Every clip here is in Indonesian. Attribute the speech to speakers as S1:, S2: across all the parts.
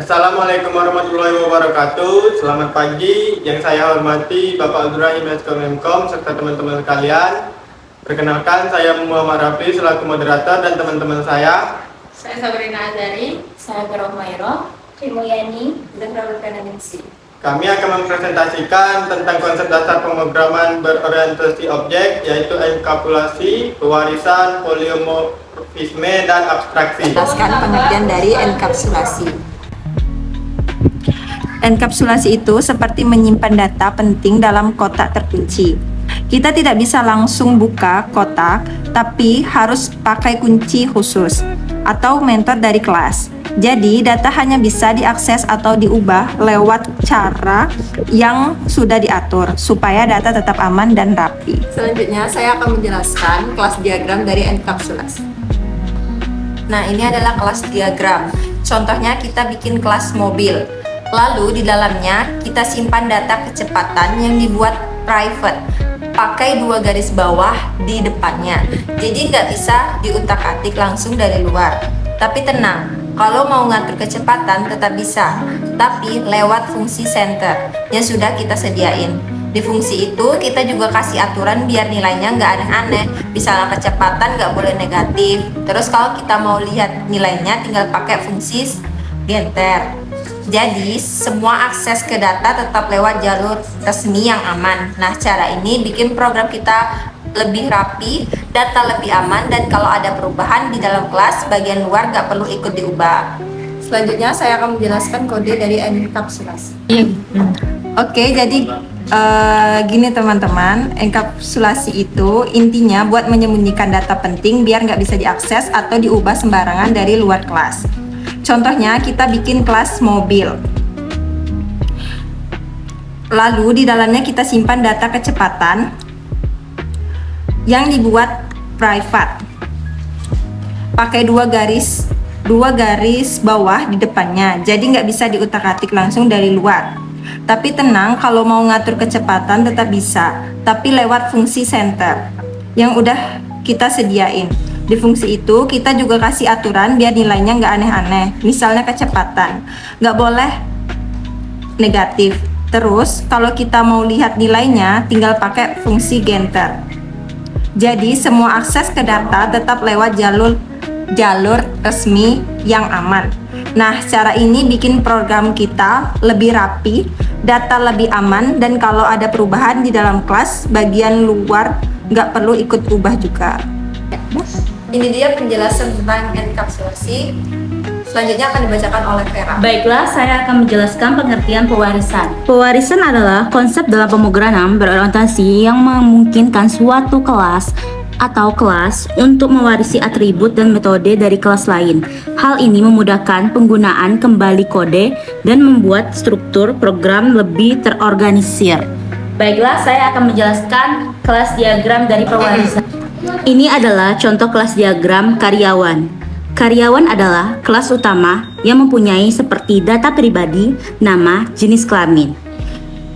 S1: Assalamualaikum warahmatullahi wabarakatuh. Selamat pagi. Yang saya hormati Bapak Abdurrahim Menkom serta teman-teman sekalian. Perkenalkan, saya Muhammad Rafi selaku moderator dan teman-teman saya.
S2: Saya Sabrina Azari. Saya Garomairo.
S3: Trimulyani dan Produksi.
S1: Kami akan mempresentasikan tentang konsep dasar pemrograman berorientasi objek, yaitu enkapsulasi, pewarisan, polimorfisme, dan abstraksi.
S3: Jelaskan pengertian dari enkapsulasi. Enkapsulasi itu seperti menyimpan data penting dalam kotak terkunci. Kita tidak bisa langsung buka kotak, tapi harus pakai kunci khusus atau mentor dari kelas. Jadi, data hanya bisa diakses atau diubah lewat cara yang sudah diatur supaya data tetap aman dan rapi.
S4: Selanjutnya, saya akan menjelaskan kelas diagram dari enkapsulasi.
S3: Nah, ini adalah kelas diagram. Contohnya, kita bikin kelas mobil. Lalu, di dalamnya kita simpan data kecepatan yang dibuat private. Pakai 2 garis bawah di depannya. Jadi, nggak bisa diutak-atik langsung dari luar. Tapi tenang, kalau mau ngatur kecepatan tetap bisa, tapi lewat fungsi center yang sudah kita sediain. Di fungsi itu kita juga kasih aturan biar nilainya nggak aneh-aneh. Misalnya kecepatan nggak boleh negatif. Terus kalau kita mau lihat nilainya tinggal pakai fungsi getter. Jadi semua akses ke data tetap lewat jalur resmi yang aman. Nah, cara ini bikin program kita lebih rapi, data lebih aman, dan kalau ada perubahan di dalam kelas, bagian luar nggak perlu ikut diubah.
S4: Selanjutnya, saya akan menjelaskan kode dari enkapsulasi.
S3: Oke, jadi gini teman-teman, enkapsulasi itu intinya buat menyembunyikan data penting biar nggak bisa diakses atau diubah sembarangan dari luar kelas. Contohnya, kita bikin kelas mobil. Lalu di dalamnya kita simpan data kecepatan yang dibuat private. Pakai 2 garis bawah di depannya, jadi nggak bisa diutak-atik langsung dari luar. Tapi tenang, kalau mau ngatur kecepatan tetap bisa, tapi lewat fungsi center yang udah kita sediain. Di fungsi itu kita juga kasih aturan biar nilainya nggak aneh-aneh. Misalnya kecepatan, nggak boleh negatif. Terus kalau kita mau lihat nilainya tinggal pakai fungsi getter. Jadi semua akses ke data tetap lewat jalur resmi yang aman. Nah, cara ini bikin program kita lebih rapi, data lebih aman, dan kalau ada perubahan di dalam kelas, bagian luar nggak perlu ikut ubah juga.
S4: Ini dia penjelasan tentang enkapsulasi. Selanjutnya akan dibacakan oleh Vera.
S2: Baiklah, saya akan menjelaskan pengertian pewarisan. Pewarisan adalah konsep dalam pemrograman berorientasi yang memungkinkan suatu kelas atau kelas untuk mewarisi atribut dan metode dari kelas lain. Hal ini memudahkan penggunaan kembali kode dan membuat struktur program lebih terorganisir. Baiklah, saya akan menjelaskan kelas diagram dari pewarisan. Ini adalah contoh kelas diagram karyawan. Karyawan adalah kelas utama yang mempunyai seperti data pribadi, nama, jenis kelamin.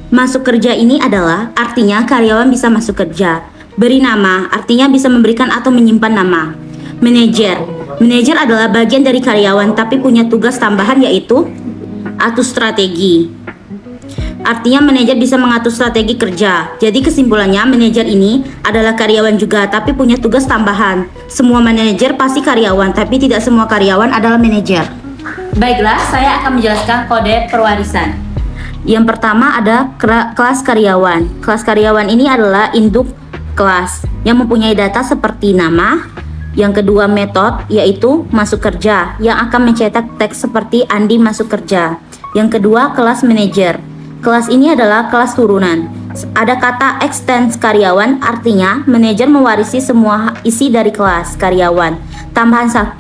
S2: Masuk kerja ini adalah artinya karyawan bisa masuk kerja. Beri nama artinya bisa memberikan atau menyimpan nama. Manajer. Manajer adalah bagian dari karyawan tapi punya tugas tambahan yaitu atur strategi. Artinya manajer bisa mengatur strategi kerja. Jadi kesimpulannya manajer ini adalah karyawan juga tapi punya tugas tambahan. Semua manajer pasti karyawan tapi tidak semua karyawan adalah manajer. Baiklah, saya akan menjelaskan kode pewarisan. Yang pertama ada kelas karyawan. Kelas karyawan ini adalah induk kelas yang mempunyai data seperti nama. Yang kedua metode yaitu masuk kerja yang akan mencetak teks seperti Andi masuk kerja. Yang kedua kelas manajer. Kelas ini adalah kelas turunan. Ada kata extends karyawan, artinya manajer mewarisi semua isi dari kelas karyawan. Tambahan 1,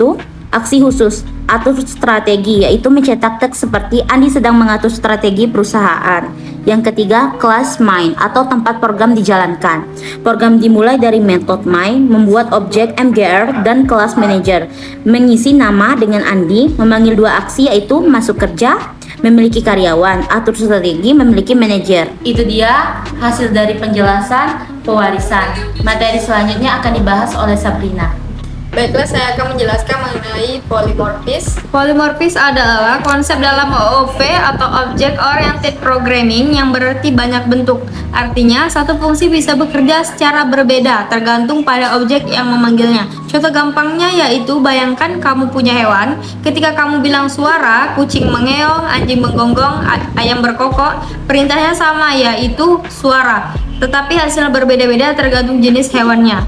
S2: aksi khusus, atur strategi, yaitu mencetak teks seperti Andi sedang mengatur strategi perusahaan. Yang ketiga, kelas main atau tempat program dijalankan. Program dimulai dari metode main, membuat objek MGR dan kelas manager. Mengisi nama dengan Andi, memanggil 2 aksi yaitu masuk kerja, memiliki karyawan, atur strategi, memiliki manajer. Itu dia hasil dari penjelasan pewarisan. Materi selanjutnya akan dibahas oleh Sabrina.
S4: Baiklah, saya akan menjelaskan mengenai polimorfis.
S3: Polymorphism adalah konsep dalam OOP atau Object Oriented Programming yang berarti banyak bentuk. Artinya, satu fungsi bisa bekerja secara berbeda tergantung pada objek yang memanggilnya. Contoh gampangnya yaitu bayangkan kamu punya hewan. Ketika kamu bilang suara, kucing mengeong, anjing menggonggong, ayam berkokok, perintahnya sama yaitu suara. Tetapi hasilnya berbeda-beda tergantung jenis hewannya.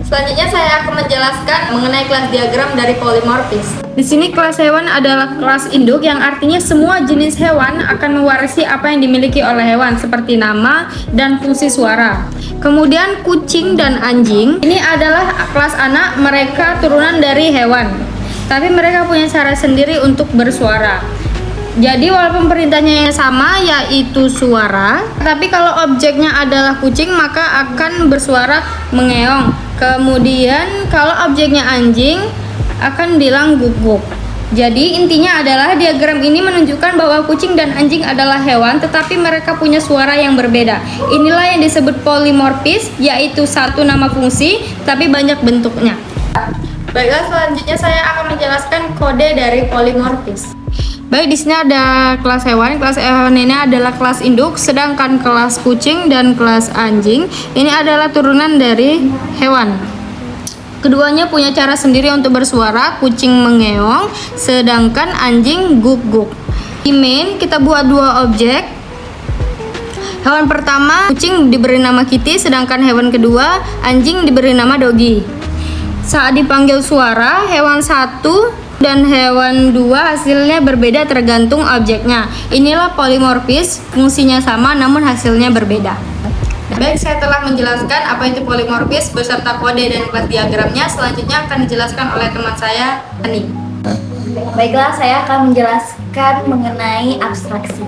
S4: Selanjutnya saya akan menjelaskan mengenai kelas diagram dari polimorfis.
S3: Di sini kelas hewan adalah kelas induk yang artinya semua jenis hewan akan mewarisi apa yang dimiliki oleh hewan seperti nama dan fungsi suara. Kemudian kucing dan anjing ini adalah kelas anak, mereka turunan dari hewan. Tapi mereka punya cara sendiri untuk bersuara. Jadi walaupun perintahnya yang sama yaitu suara, tapi kalau objeknya adalah kucing maka akan bersuara mengeong. Kemudian kalau objeknya anjing akan bilang guguk. Jadi intinya adalah diagram ini menunjukkan bahwa kucing dan anjing adalah hewan tetapi mereka punya suara yang berbeda. Inilah yang disebut polimorfis, yaitu satu nama fungsi tapi banyak bentuknya.
S4: Baiklah, selanjutnya saya akan menjelaskan kode dari polimorfis.
S3: Baik, di sini ada kelas hewan. Kelas hewan ini adalah kelas induk, sedangkan kelas kucing dan kelas anjing ini adalah turunan dari hewan. Keduanya punya cara sendiri untuk bersuara, kucing mengeong, sedangkan anjing guguk. Di main kita buat dua objek. Hewan pertama, kucing diberi nama Kitty, sedangkan hewan kedua, anjing diberi nama Doggy. Saat dipanggil suara, hewan satu dan hewan 2 hasilnya berbeda tergantung objeknya. Inilah polimorfis, fungsinya sama namun hasilnya berbeda.
S4: Baik, saya telah menjelaskan apa itu polimorfis beserta kode dan kelas diagramnya. Selanjutnya akan dijelaskan oleh teman saya, Ani.
S2: Baiklah, saya akan menjelaskan mengenai abstraksi.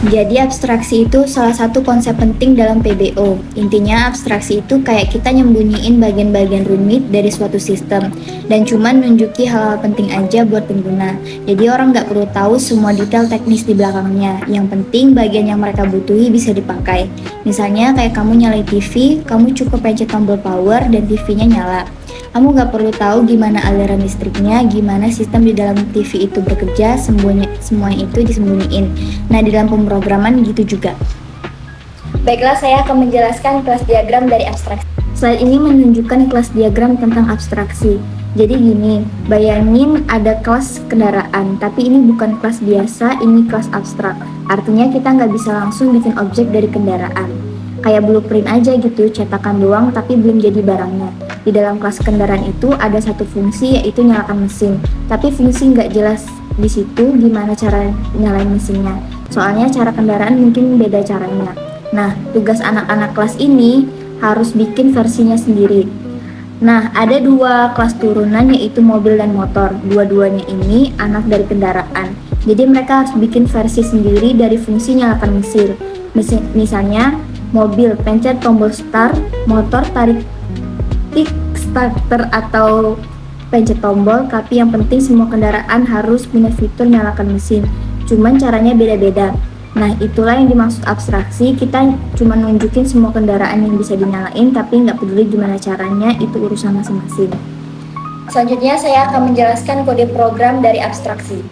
S2: Jadi abstraksi itu salah satu konsep penting dalam PBO. Intinya abstraksi itu kayak kita nyembunyiin bagian-bagian rumit dari suatu sistem dan cuman nunjuki hal-hal penting aja buat pengguna. Jadi orang nggak perlu tahu semua detail teknis di belakangnya. Yang penting bagian yang mereka butuhi bisa dipakai. Misalnya kayak kamu nyalain TV, kamu cukup pencet tombol power dan TV-nya nyala. Kamu nggak perlu tahu gimana aliran listriknya, gimana sistem di dalam TV itu bekerja, semuanya itu disembunyiin. Nah, di dalam pemrograman gitu juga. Baiklah, saya akan menjelaskan kelas diagram dari abstraksi. Slide ini menunjukkan kelas diagram tentang abstraksi. Jadi gini, bayangin ada kelas kendaraan, tapi ini bukan kelas biasa, ini kelas abstrak. Artinya kita nggak bisa langsung bikin objek dari kendaraan. Kayak blueprint aja gitu, cetakan doang tapi belum jadi barangnya. Di dalam kelas kendaraan itu ada satu fungsi yaitu nyalakan mesin. Tapi fungsi nggak jelas di situ gimana cara nyalain mesinnya. Soalnya cara kendaraan mungkin beda caranya. Nah, tugas anak-anak kelas ini harus bikin versinya sendiri. Nah, ada dua kelas turunan yaitu mobil dan motor. Dua-duanya ini anak dari kendaraan. Jadi mereka harus bikin versi sendiri dari fungsi nyalakan mesin. Misalnya, mobil pencet tombol start, motor tarik tik starter atau pencet tombol, tapi yang penting semua kendaraan harus punya fitur nyalakan mesin. Cuman caranya beda-beda. Nah, itulah yang dimaksud abstraksi. Kita cuma nunjukin semua kendaraan yang bisa dinyalain, tapi nggak peduli gimana caranya, itu urusan masing-masing. Selanjutnya saya akan menjelaskan kode program dari abstraksi.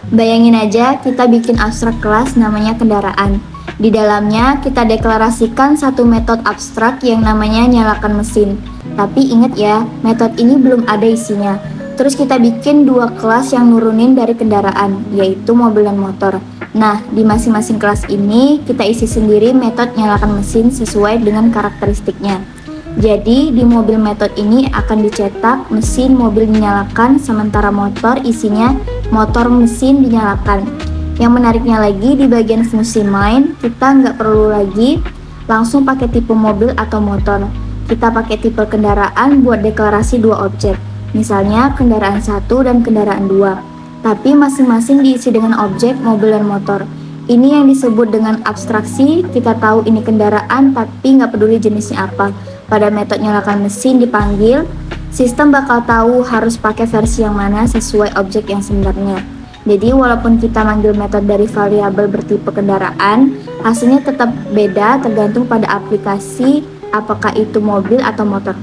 S2: Bayangin aja kita bikin abstrak kelas namanya kendaraan. Di dalamnya kita deklarasikan satu metode abstrak yang namanya nyalakan mesin. Tapi ingat ya, metode ini belum ada isinya. Terus kita bikin dua kelas yang nurunin dari kendaraan, yaitu mobil dan motor. Nah, di masing-masing kelas ini kita isi sendiri metode nyalakan mesin sesuai dengan karakteristiknya. Jadi di mobil metode ini akan dicetak mesin mobil dinyalakan, sementara motor isinya motor mesin dinyalakan. Yang menariknya lagi di bagian fungsi main, kita nggak perlu lagi langsung pakai tipe mobil atau motor. Kita pakai tipe kendaraan buat deklarasi dua objek. Misalnya kendaraan 1 dan kendaraan 2. Tapi masing-masing diisi dengan objek mobil dan motor. Ini yang disebut dengan abstraksi. Kita tahu ini kendaraan tapi nggak peduli jenisnya apa. Pada metode nyalakan mesin dipanggil, sistem bakal tahu harus pakai versi yang mana sesuai objek yang sebenarnya. Jadi walaupun kita manggil metode dari variabel bertipe kendaraan, hasilnya tetap beda tergantung pada aplikasi, apakah itu mobil atau motor.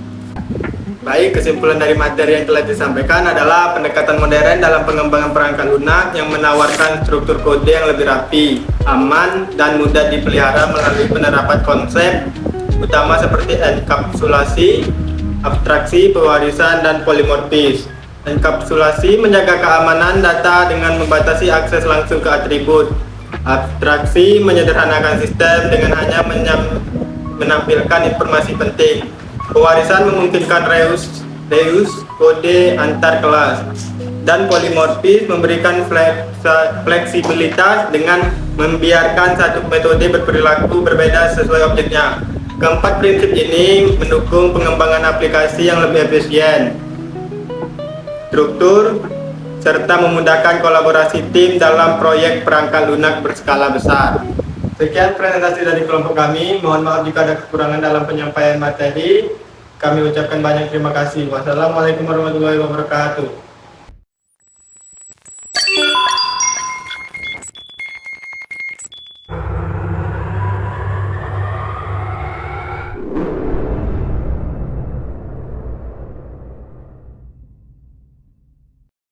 S1: Baik, kesimpulan dari materi yang telah disampaikan adalah pendekatan modern dalam pengembangan perangkat lunak yang menawarkan struktur kode yang lebih rapi, aman, dan mudah dipelihara melalui penerapan konsep utama seperti enkapsulasi, abstraksi, pewarisan, dan polimorfis. Enkapsulasi menjaga keamanan data dengan membatasi akses langsung ke atribut. Abstraksi menyederhanakan sistem dengan hanya menampilkan informasi penting. Pewarisan memungkinkan reuse kode antar kelas, dan polimorfis memberikan fleksibilitas dengan membiarkan satu metode berperilaku berbeda sesuai objeknya. Keempat prinsip ini mendukung pengembangan aplikasi yang lebih efisien, struktur, serta memudahkan kolaborasi tim dalam proyek perangkat lunak berskala besar. Sekian presentasi dari kelompok kami. Mohon maaf jika ada kekurangan dalam penyampaian materi. Kami ucapkan banyak terima kasih. Wassalamualaikum warahmatullahi wabarakatuh.